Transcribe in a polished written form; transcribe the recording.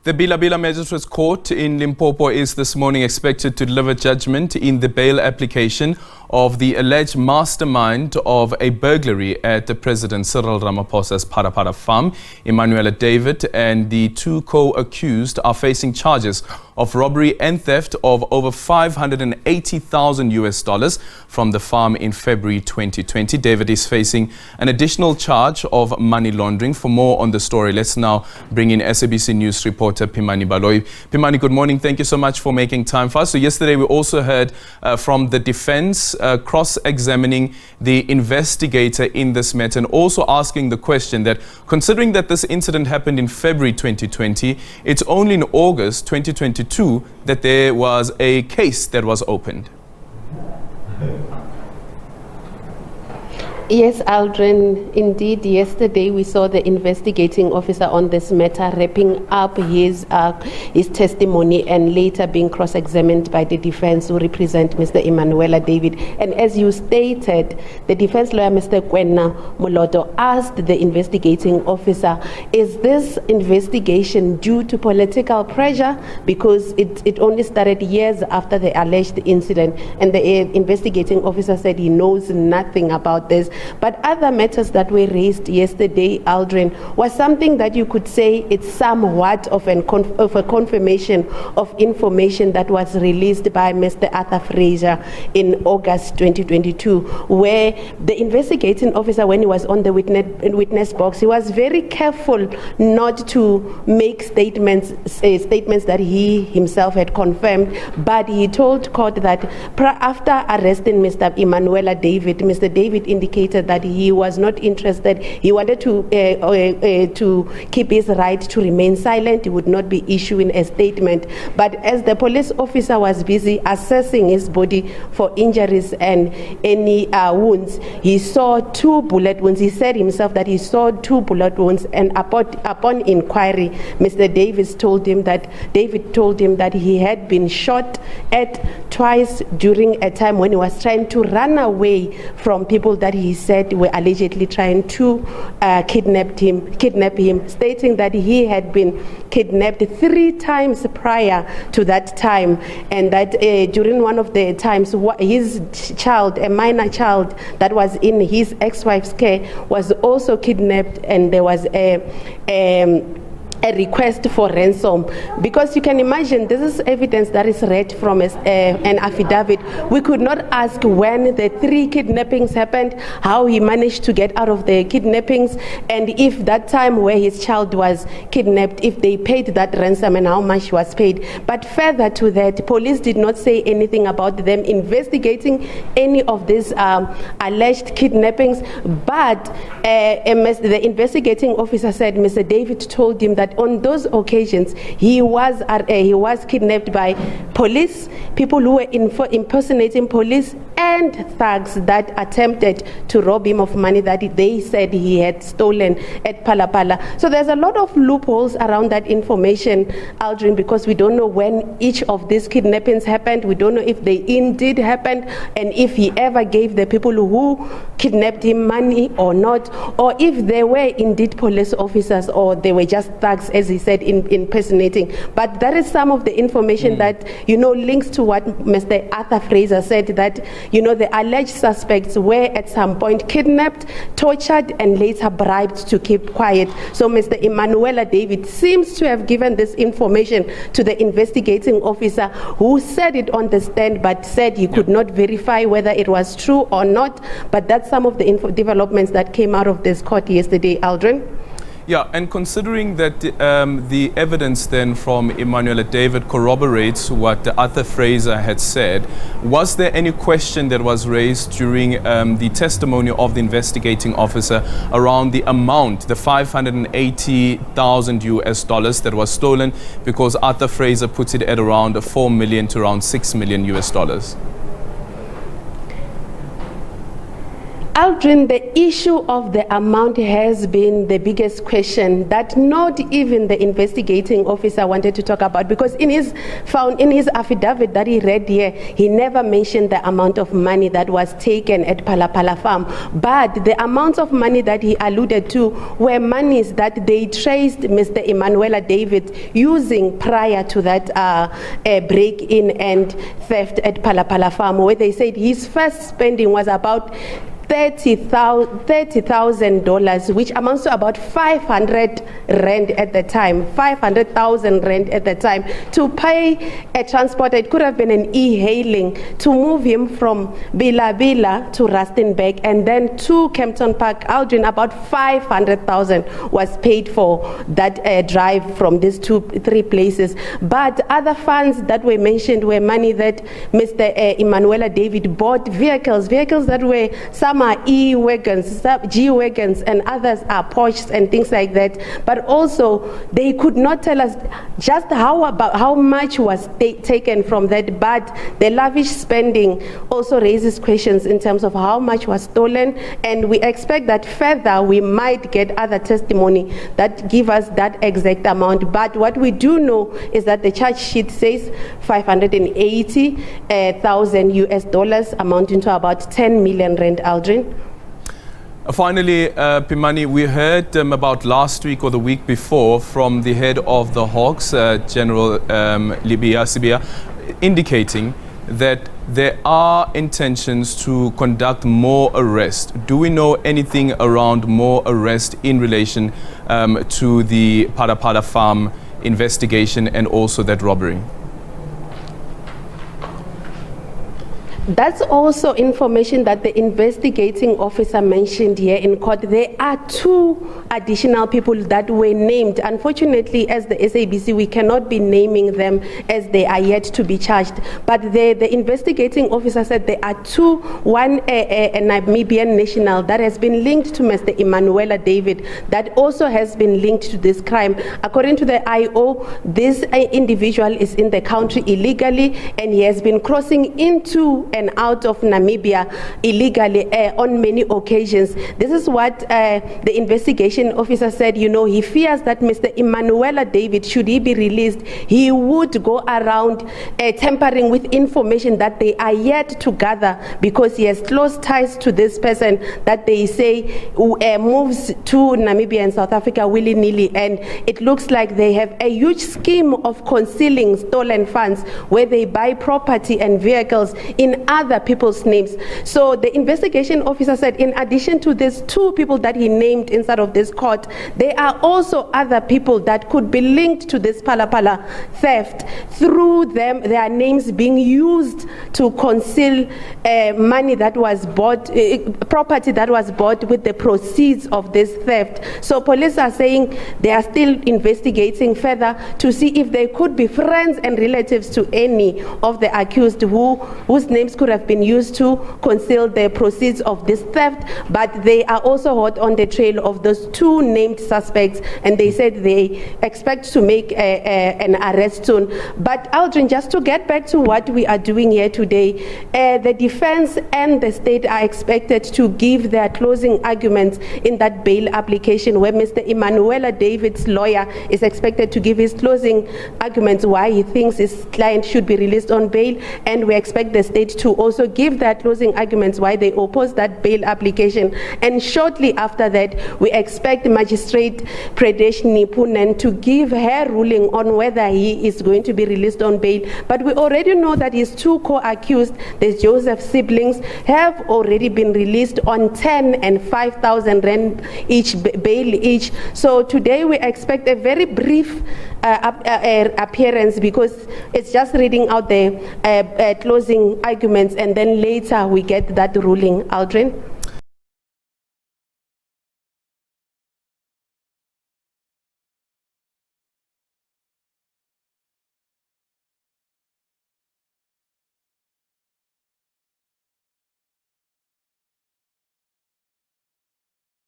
The Bela-Bela Magistrate's Court in Limpopo is this morning expected to deliver judgment in the bail application of the alleged mastermind of a burglary at the President Cyril Ramaphosa's Phala Phala farm. Imanuwela David and the two co-accused are facing charges of robbery and theft of over $580,000 from the farm in February 2020. David is facing an additional charge of money laundering. For more on the story, let's now bring in SABC News reporter Pimani Baloyi. Pimani, good morning. Thank you so much for making time for us. So yesterday we also heard from the defense cross-examining the investigator in this matter and also asking the question that, considering that this incident happened in February 2020, it's only in August 2022 that there was a case that was opened. Yes, Aldrin, indeed, yesterday we saw the investigating officer on this matter wrapping up his testimony and later being cross-examined by the defense who represent Mr. Imanuwela David. And as you stated, the defense lawyer, Mr. Kwenna Moloto, asked the investigating officer, is this investigation due to political pressure? Because it only started years after the alleged incident, and the investigating officer said he knows nothing about this. But other matters that were raised yesterday, Aldrin, was something that you could say it's somewhat of a confirmation of information that was released by Mr. Arthur Fraser in August 2022, where the investigating officer, when he was on the witness box, he was very careful not to make statements that he himself had confirmed, but he told court that after arresting Mr. Imanuwela David, Mr. David indicated that he was not interested. He wanted to keep his right to remain silent. He would not be issuing a statement. But as the police officer was busy assessing his body for injuries and any wounds, he saw 2 bullet wounds. He said himself that he saw 2 bullet wounds, and upon inquiry, Mr. David told him that he had been shot at twice during a time when he was trying to run away from people that he said were allegedly trying to kidnap him, stating that he had been kidnapped 3 times prior to that time, and that during one of the times his child, a minor child that was in his ex-wife's care, was also kidnapped, and there was a request for ransom. Because you can imagine, this is evidence that is read from an affidavit. We could not ask when the 3 kidnappings happened, how he managed to get out of the kidnappings, and if that time where his child was kidnapped, if they paid that ransom and how much was paid. But further to that, police did not say anything about them investigating any of these alleged kidnappings. But the investigating officer said Mr. David told him that on those occasions he was kidnapped by police, people who were impersonating police, and thugs that attempted to rob him of money that they said he had stolen at Phala Phala. So there's a lot of loopholes around that information, Aldrin, because we don't know when each of these kidnappings happened. We don't know if they indeed happened, and if he ever gave the people who kidnapped him money or not, or if they were indeed police officers or they were just thugs, as he said, impersonating. But that is some of the information that, links to what Mr. Arthur Fraser said, that, the alleged suspects were at some point kidnapped, tortured, and later bribed to keep quiet. So Mr. Imanuwela David seems to have given this information to the investigating officer, who said it on the stand, but said he could not verify whether it was true or not. But that's some of the developments that came out of this court yesterday, Aldrin. Yeah, and considering that the evidence then from Imanuwela David corroborates what Arthur Fraser had said, was there any question that was raised during the testimony of the investigating officer around the amount, the $580,000 that was stolen? Because Arthur Fraser puts it at around $4 million to around $6 million. Aldrin, the issue of the amount has been the biggest question that not even the investigating officer wanted to talk about, because in his affidavit that he read here, he never mentioned the amount of money that was taken at Phala Phala farm. But the amounts of money that he alluded to were monies that they traced Mr. Imanuwela David using prior to that break-in and theft at Phala Phala farm, where they said his first spending was about $30,000, which amounts to about 500 rand at the time, 500,000 rand at the time, to pay a transporter. It could have been an e-hailing to move him from Bela-Bela to Rustenburg and then to Kempton Park. Aldrin, about 500,000 was paid for that drive from these three places. But other funds that were mentioned were money that Mr. Imanuwela David bought vehicles that were, some are E-wagons, G-wagons, and others are Porsches and things like that. But also, they could not tell us just how much was taken from that. But the lavish spending also raises questions in terms of how much was stolen, and we expect that further we might get other testimony that give us that exact amount. But what we do know is that the charge sheet says 580,000 US dollars, amounting to about 10 million rand. Aldrin. Finally, Pimani, we heard about last week or the week before from the head of the Hawks, General Sibia, indicating that there are intentions to conduct more arrests. Do we know anything around more arrests in relation to the Phala Phala farm investigation and also that robbery? That's also information that the investigating officer mentioned here in court. There are 2 additional people that were named. Unfortunately, as the SABC, we cannot be naming them as they are yet to be charged. But the investigating officer said there are 2, one a Namibian national that has been linked to Mr. Imanuwela David, that also has been linked to this crime. According to the IO, this individual is in the country illegally, and he has been crossing into and out of Namibia illegally on many occasions. This is what the investigation officer said. You know, he fears that Mr. Imanuwela David, should he be released, he would go around tampering with information that they are yet to gather, because he has close ties to this person that they say moves to Namibia and South Africa willy-nilly, and it looks like they have a huge scheme of concealing stolen funds where they buy property and vehicles in other people's names. So the investigation officer said, in addition to these 2 people that he named inside of this court, there are also other people that could be linked to this Phala Phala theft, through them, their names being used to conceal money that was bought, property that was bought with the proceeds of this theft. So police are saying they are still investigating further to see if there could be friends and relatives to any of the accused whose names could have been used to conceal the proceeds of this theft. But they are also hot on the trail of those 2 named suspects, and they said they expect to make an arrest soon. But Aldrin, just to get back to what we are doing here today, the defense and the state are expected to give their closing arguments in that bail application, where Mr. Imanuwela David's lawyer is expected to give his closing arguments why he thinks his client should be released on bail, and we expect the state to also give their closing arguments why they oppose that bail application. And shortly after that, we expect Magistrate Predeshni Punen to give her ruling on whether he is going to be released on bail. But we already know that his 2 co-accused, the Joseph siblings, have already been released on 10 and 5,000 rand each bail each. So today we expect a very brief appearance, because it's just reading out the closing arguments, and then later we get that ruling. Aldrin?